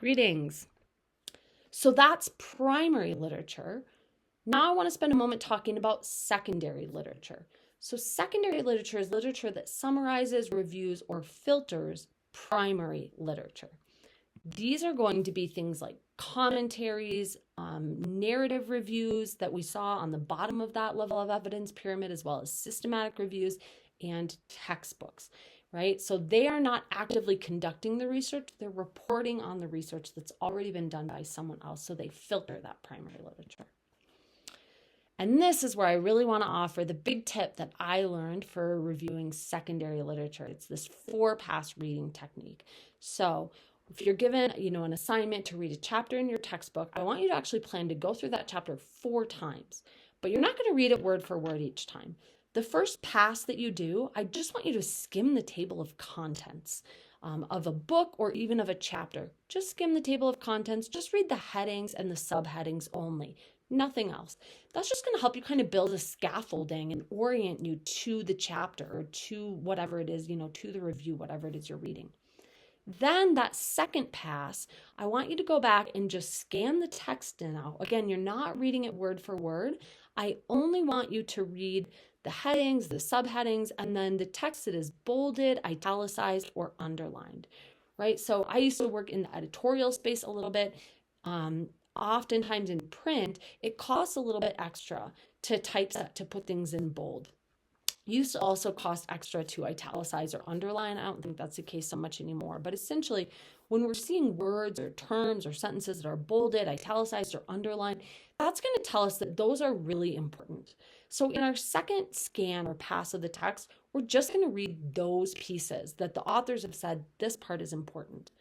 Greetings. So that's primary literature. Now I want to spend a moment talking about secondary literature. So secondary literature is literature that summarizes, reviews, or filters primary literature. These are going to be things like commentaries, narrative reviews that we saw on the bottom of that level of evidence pyramid, as well as systematic reviews and textbooks, right? So they are not actively conducting the research, they're reporting on the research that's already been done by someone else, so they filter that primary literature. And this is where I really want to offer the big tip that I learned for reviewing secondary literature. It's this 4-pass reading technique. So if you're given, an assignment to read a chapter in your textbook, I want you to actually plan to go through that chapter 4 times, but you're not going to read it word for word each time. The first pass that you do, I just want you to skim the table of contents of a book or even of a chapter. Just skim the table of contents, just read the headings and the subheadings only, nothing else. That's just going to help you kind of build a scaffolding and orient you to the chapter or to whatever it is, to the review, whatever it is you're reading. Then that second pass, I want you to go back and just scan the text now. Again, you're not reading it word for word. I only want you to read the headings, the subheadings, and then the text that is bolded, italicized, or underlined, right? So I used to work in the editorial space a little bit. Oftentimes in print, it costs a little bit extra to typeset, to put things in bold. Used to also cost extra to italicize or underline. I don't think that's the case so much anymore. But essentially, when we're seeing words or terms or sentences that are bolded, italicized, or underlined, that's going to tell us that those are really important. So in our second scan or pass of the text, we're just going to read those pieces that the authors have said, this part is important.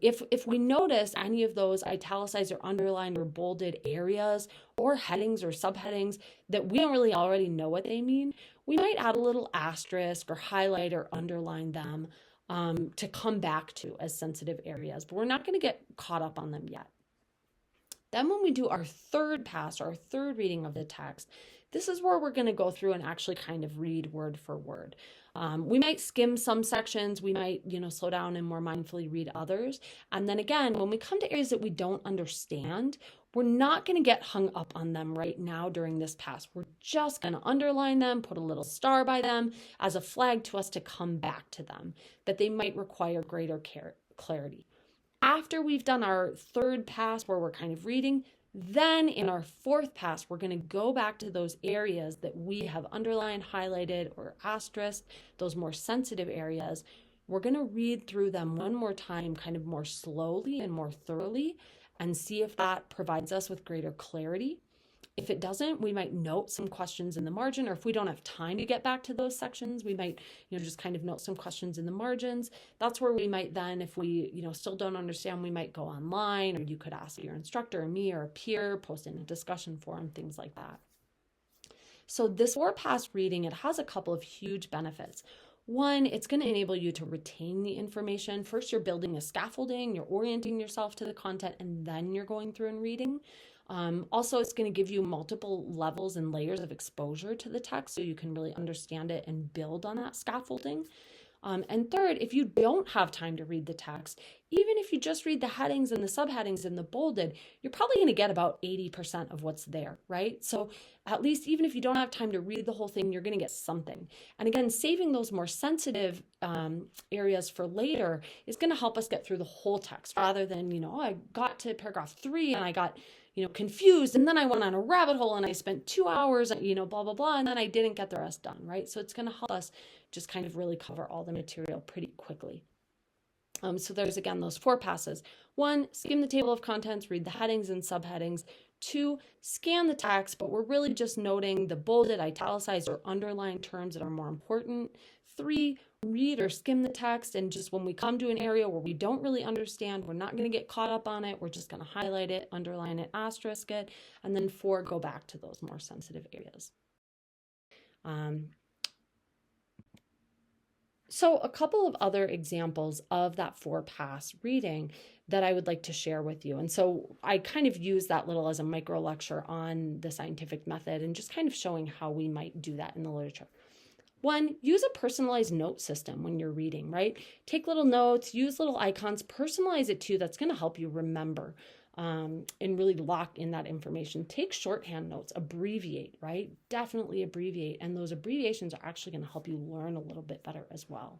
If we notice any of those italicized or underlined or bolded areas or headings or subheadings that we don't really already know what they mean, we might add a little asterisk or highlight or underline them to come back to as sensitive areas, but we're not going to get caught up on them yet. Then when we do our third pass, or our third reading of the text, this is where we're going to go through and actually kind of read word for word. We might skim some sections, we might, slow down and more mindfully read others. And then again, when we come to areas that we don't understand, we're not going to get hung up on them right now during this pass. We're just going to underline them, put a little star by them as a flag to us to come back to them, that they might require greater clarity. After we've done our third pass where we're kind of reading, then in our fourth pass, we're going to go back to those areas that we have underlined, highlighted, or asterisked, those more sensitive areas. We're going to read through them one more time, kind of more slowly and more thoroughly, and see if that provides us with greater clarity. If it doesn't, we might note some questions in the margin, or if we don't have time to get back to those sections, we might, just kind of note some questions in the margins. That's where we might then, if we, still don't understand, we might go online, or you could ask your instructor or me or a peer, post in a discussion forum, things like that. So this 4-pass reading, it has a couple of huge benefits. One, it's going to enable you to retain the information. First, you're building a scaffolding, you're orienting yourself to the content, and then you're going through and reading. Also, it's going to give you multiple levels and layers of exposure to the text so you can really understand it and build on that scaffolding. And third, if you don't have time to read the text, even if you just read the headings and the subheadings and the bolded, you're probably going to get about 80% of what's there, right? So at least even if you don't have time to read the whole thing, you're going to get something. And again, saving those more sensitive areas for later is going to help us get through the whole text rather than, I got to paragraph 3 and I got confused, and then I went on a rabbit hole and I spent 2 hours, blah, blah, blah, and then I didn't get the rest done, right? So it's going to help us just kind of really cover all the material pretty quickly. So there's, again, those 4 passes. 1, skim the table of contents, read the headings and subheadings. 2, scan the text, but we're really just noting the bolded, italicized, or underlined terms that are more important. 3, read or skim the text, and just when we come to an area where we don't really understand, we're not going to get caught up on it. We're just going to highlight it, underline it, asterisk it. And then 4, go back to those more sensitive areas. So a couple of other examples of that 4-pass reading that I would like to share with you. And so I kind of use that little as a micro lecture on the scientific method and just kind of showing how we might do that in the literature. One, use a personalized note system when you're reading, right? Take little notes, use little icons, personalize it too. That's going to help you remember and really lock in that information. Take shorthand notes, abbreviate, right? Definitely abbreviate. And those abbreviations are actually going to help you learn a little bit better as well.